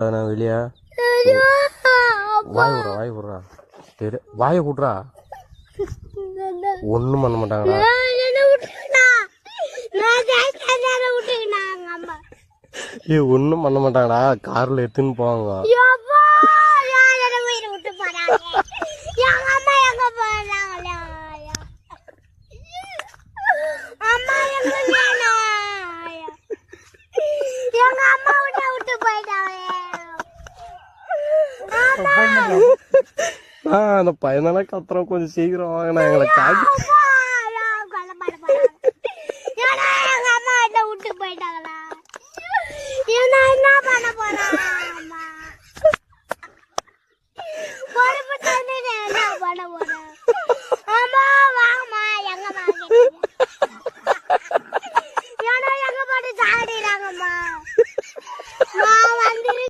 நான் வெளியே வாய் விட்றா சரி வாயை கூட்டுறா ஒன்றும் பண்ண மாட்டாங்கடா. ஒன்றும் பண்ண மாட்டாங்கடா, காரில் எடுத்துன்னு போவாங்க. அந்த பையனால கத்துறோம், கொஞ்சம் சீக்கிரம் வாங்கினா எங்களை காக்கி